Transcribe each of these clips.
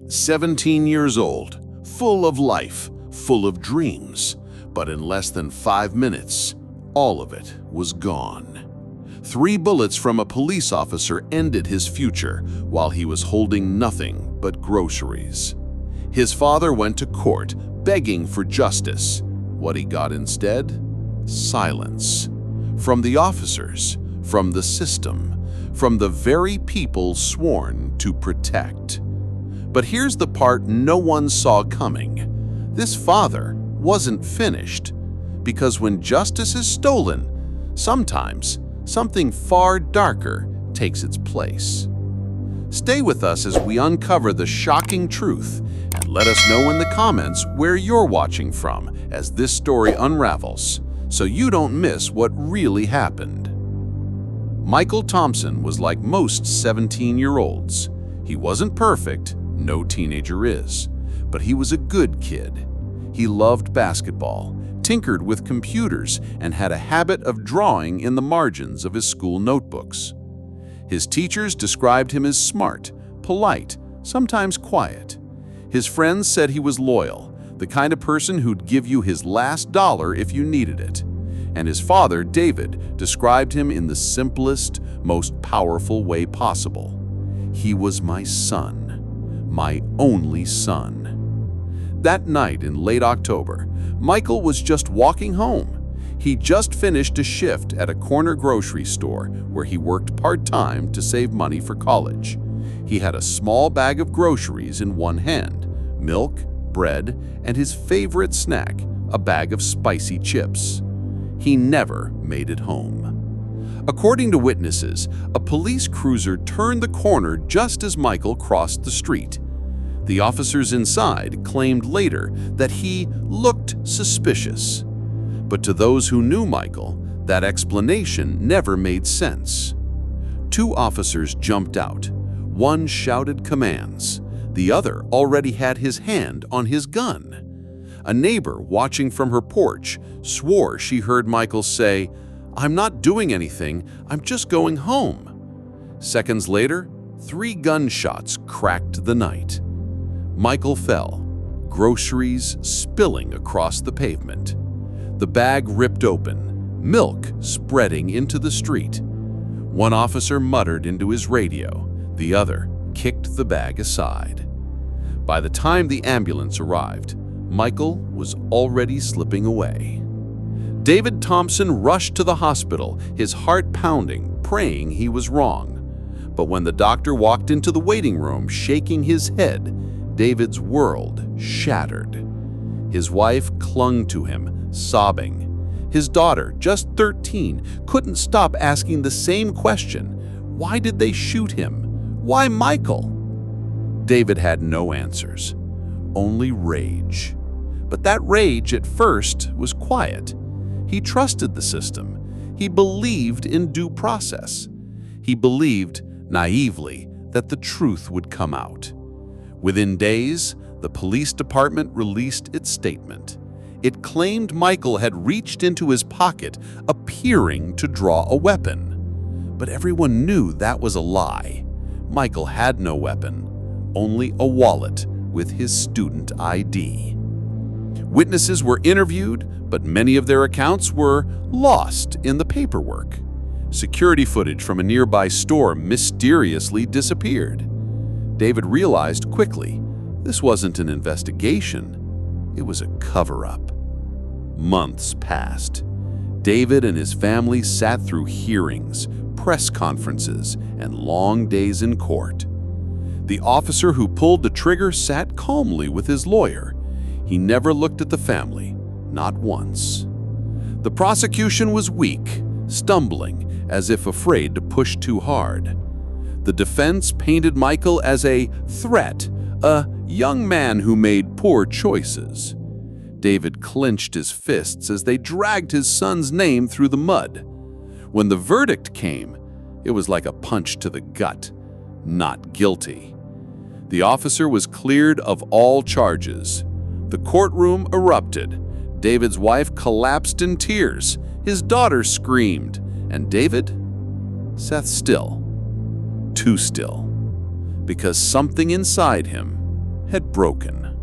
17 years old, full of life, full of dreams, but in less than 5 minutes, all of it was gone. 3 bullets from a police officer ended his future while he was holding nothing but groceries. His father went to court begging for justice. What he got instead? Silence. From the officers, from the system, from the very people sworn to protect. But here's the part no one saw coming. This father wasn't finished, because when justice is stolen, sometimes something far darker takes its place. Stay with us as we uncover the shocking truth, and let us know in the comments where you're watching from as this story unravels, so you don't miss what really happened. Michael Thompson was like most 17-year-olds. He wasn't perfect, no teenager is, but he was a good kid. He loved basketball, tinkered with computers, and had a habit of drawing in the margins of his school notebooks. His teachers described him as smart, polite, sometimes quiet. His friends said he was loyal, the kind of person who'd give you his last dollar if you needed it. And his father, David, described him in the simplest, most powerful way possible. He was my son, my only son. That night in late October, Michael was just walking home. He just finished a shift at a corner grocery store where he worked part-time to save money for college. He had a small bag of groceries in one hand, milk, bread, and his favorite snack, a bag of spicy chips. He never made it home. According to witnesses, a police cruiser turned the corner just as Michael crossed the street. The officers inside claimed later that he looked suspicious. But to those who knew Michael, that explanation never made sense. 2 officers jumped out. One shouted commands. The other already had his hand on his gun. A neighbor watching from her porch swore she heard Michael say, "I'm not doing anything, I'm just going home." Seconds later, 3 gunshots cracked the night. Michael fell, groceries spilling across the pavement. The bag ripped open, milk spreading into the street. One officer muttered into his radio, the other kicked the bag aside. By the time the ambulance arrived, Michael was already slipping away. David Thompson rushed to the hospital, his heart pounding, praying he was wrong. But when the doctor walked into the waiting room, shaking his head, David's world shattered. His wife clung to him, sobbing. His daughter, just 13, couldn't stop asking the same question. Why did they shoot him? Why Michael? David had no answers, only rage. But that rage at first was quiet. He trusted the system. He believed in due process. He believed, naively, that the truth would come out. Within days, the police department released its statement. It claimed Michael had reached into his pocket, appearing to draw a weapon. But everyone knew that was a lie. Michael had no weapon, only a wallet with his student ID. Witnesses were interviewed, but many of their accounts were lost in the paperwork. Security footage from a nearby store mysteriously disappeared. David realized quickly this wasn't an investigation, it was a cover-up. Months passed. David and his family sat through hearings, press conferences, and long days in court. The officer who pulled the trigger sat calmly with his lawyer. He never looked at the family, not once. The prosecution was weak, stumbling, as if afraid to push too hard. The defense painted Michael as a threat, a young man who made poor choices. David clenched his fists as they dragged his son's name through the mud. When the verdict came, it was like a punch to the gut. Not guilty. The officer was cleared of all charges. The courtroom erupted. David's wife collapsed in tears. His daughter screamed. And David sat still. Too still. Because something inside him had broken.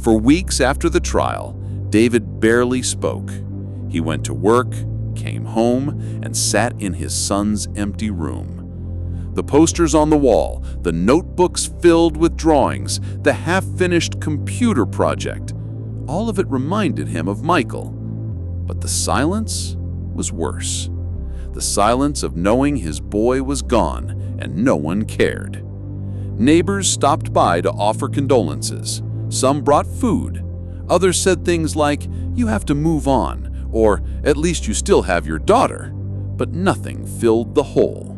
For weeks after the trial, David barely spoke. He went to work, came home, and sat in his son's empty room. The posters on the wall, the notebooks filled with drawings, the half-finished computer project, all of it reminded him of Michael. But the silence was worse. The silence of knowing his boy was gone and no one cared. Neighbors stopped by to offer condolences. Some brought food. Others said things like, "You have to move on," or "At least you still have your daughter." But nothing filled the hole.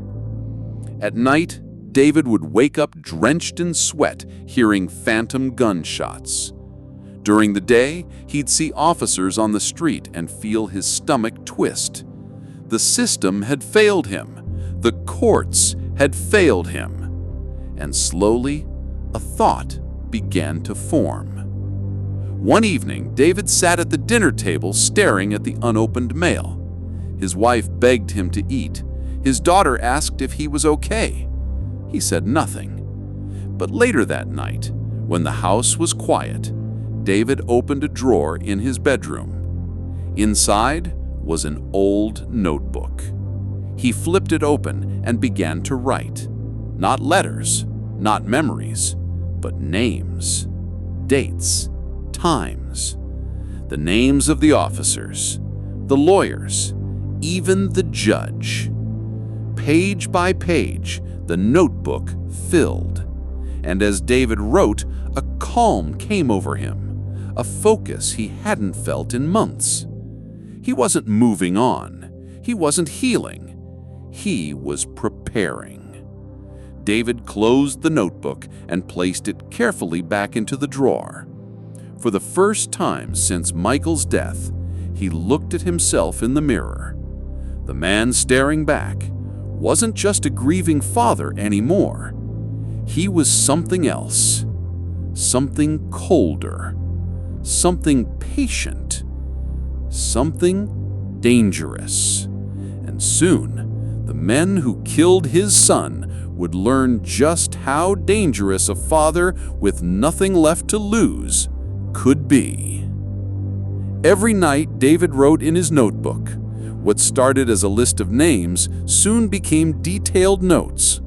At night, David would wake up drenched in sweat, hearing phantom gunshots. During the day, he'd see officers on the street and feel his stomach twist. The system had failed him. The courts had failed him. And slowly, a thought began to form. One evening, David sat at the dinner table staring at the unopened mail. His wife begged him to eat. His daughter asked if he was okay. He said nothing. But later that night, when the house was quiet, David opened a drawer in his bedroom. Inside was an old notebook. He flipped it open and began to write. Not letters, not memories, but names, dates, times. The names of the officers, the lawyers, even the judge. Page by page, the notebook filled. And as David wrote, a calm came over him, a focus he hadn't felt in months. He wasn't moving on. He wasn't healing. He was preparing. David closed the notebook and placed it carefully back into the drawer. For the first time since Michael's death, he looked at himself in the mirror. The man staring back wasn't just a grieving father anymore. He was something else, something colder, something patient, something dangerous. And soon, the men who killed his son would learn just how dangerous a father with nothing left to lose could be. Every night, David wrote in his notebook. What started as a list of names soon became detailed notes.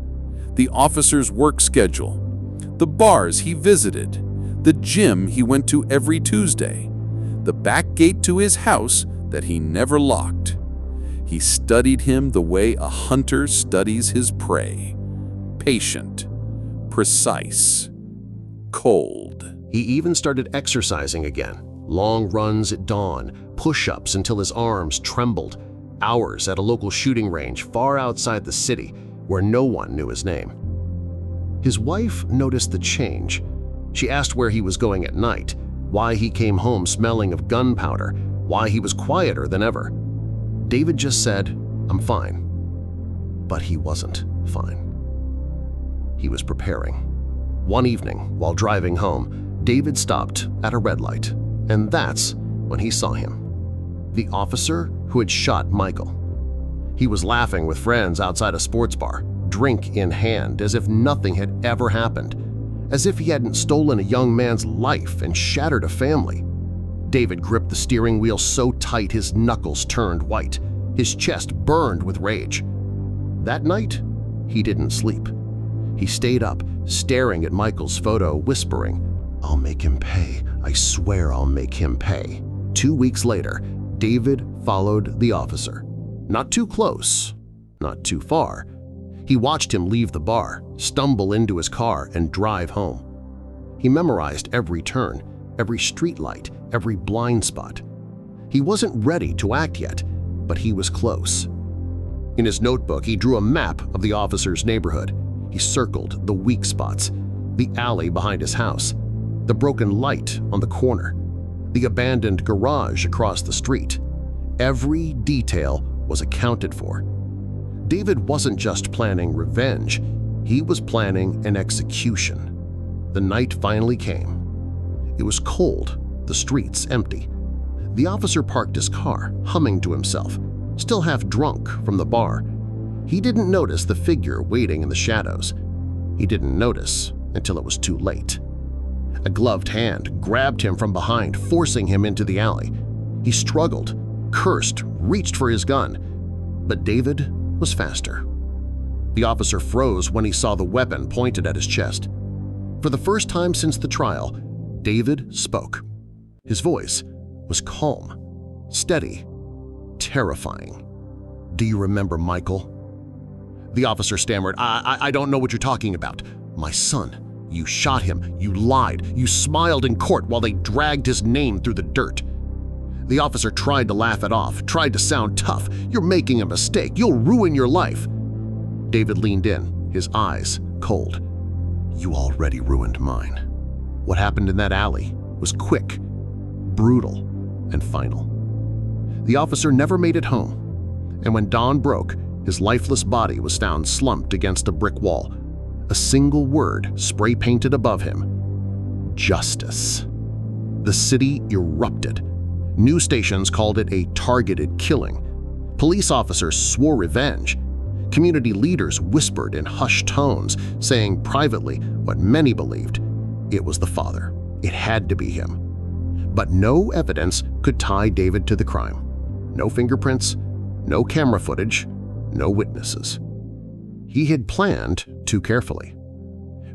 The officer's work schedule, the bars he visited, the gym he went to every Tuesday, the back gate to his house that he never locked. He studied him the way a hunter studies his prey. Patient, precise, cold. He even started exercising again. Long runs at dawn, push-ups until his arms trembled, hours at a local shooting range far outside the city where no one knew his name. His wife noticed the change. She asked where he was going at night, why he came home smelling of gunpowder, why he was quieter than ever. David just said, "I'm fine." But he wasn't fine. He was preparing. One evening, while driving home, David stopped at a red light, and that's when he saw him. The officer who had shot Michael. He was laughing with friends outside a sports bar, drink in hand, as if nothing had ever happened, as if he hadn't stolen a young man's life and shattered a family. David gripped the steering wheel so tight his knuckles turned white. His chest burned with rage. That night, he didn't sleep. He stayed up, staring at Michael's photo, whispering, "I'll make him pay. I swear I'll make him pay." 2 weeks later, David followed the officer. Not too close, not too far. He watched him leave the bar, stumble into his car, and drive home. He memorized every turn, every streetlight, every blind spot. He wasn't ready to act yet, but he was close. In his notebook, he drew a map of the officer's neighborhood. He circled the weak spots, the alley behind his house, the broken light on the corner, the abandoned garage across the street. Every detail was accounted for. David wasn't just planning revenge, he was planning an execution. The night finally came. It was cold, the streets empty. The officer parked his car, humming to himself, still half drunk from the bar. He didn't notice the figure waiting in the shadows. He didn't notice until it was too late. A gloved hand grabbed him from behind, forcing him into the alley. He struggled, cursed, reached for his gun, but David was faster. The officer froze when he saw the weapon pointed at his chest. For the first time since the trial, David spoke. His voice was calm, steady, terrifying. "Do you remember Michael?" The officer stammered, I don't know what you're talking about. My son. You shot him. You lied. You smiled in court while they dragged his name through the dirt." The officer tried to laugh it off, tried to sound tough. "You're making a mistake. You'll ruin your life." David leaned in, his eyes cold. "You already ruined mine." What happened in that alley was quick, brutal, and final. The officer never made it home, and when dawn broke, his lifeless body was found slumped against a brick wall. A single word spray-painted above him: justice. The city erupted. News stations called it a targeted killing. Police officers swore revenge. Community leaders whispered in hushed tones, saying privately what many believed: it was the father. It had to be him. But no evidence could tie David to the crime. No fingerprints, no camera footage, no witnesses. He had planned too carefully.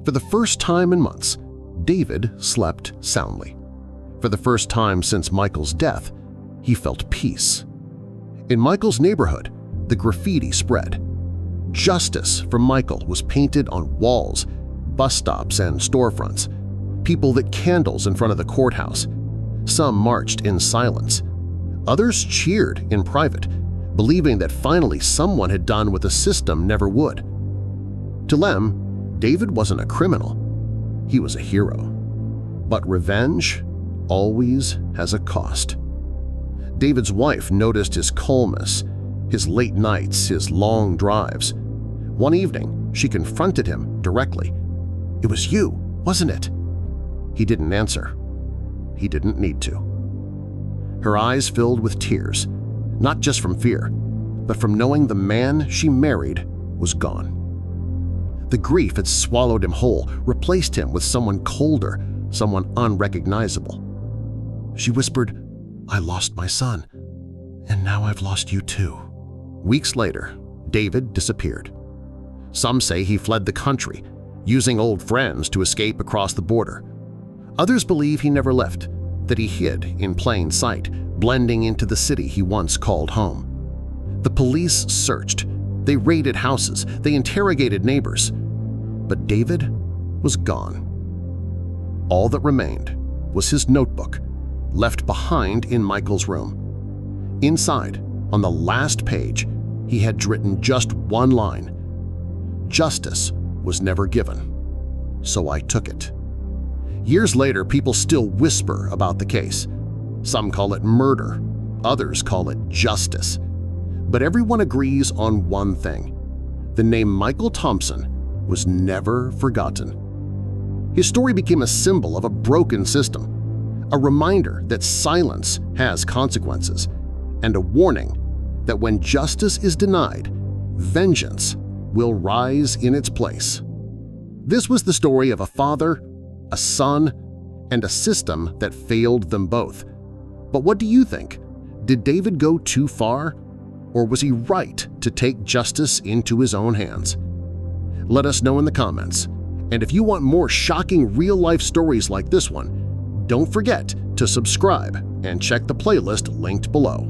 For the first time in months, David slept soundly. For the first time since Michael's death, he felt peace. In Michael's neighborhood, the graffiti spread. Justice for Michael was painted on walls, bus stops, and storefronts. People lit candles in front of the courthouse. Some marched in silence. Others cheered in private, believing that finally someone had done what the system never would. To them, David wasn't a criminal. He was a hero. But revenge always has a cost. David's wife noticed his calmness, his late nights, his long drives. One evening, she confronted him directly. "It was you, wasn't it?" He didn't answer. He didn't need to. Her eyes filled with tears, not just from fear, but from knowing the man she married was gone. The grief had swallowed him whole, replaced him with someone colder, someone unrecognizable. She whispered, "I lost my son, and now I've lost you too." Weeks later, David disappeared. Some say he fled the country, using old friends to escape across the border. Others believe he never left, that he hid in plain sight, blending into the city he once called home. The police searched. They raided houses. They interrogated neighbors. But David was gone. All that remained was his notebook, left behind in Michael's room. Inside, on the last page, he had written just one line: "Justice was never given, so I took it." Years later, people still whisper about the case. Some call it murder, others call it justice. But everyone agrees on one thing: the name Michael Thompson was never forgotten. His story became a symbol of a broken system, a reminder that silence has consequences, and a warning that when justice is denied, vengeance will rise in its place. This was the story of a father, a son, and a system that failed them both. But what do you think? Did David go too far? Or was he right to take justice into his own hands? Let us know in the comments. And if you want more shocking real-life stories like this one, don't forget to subscribe and check the playlist linked below.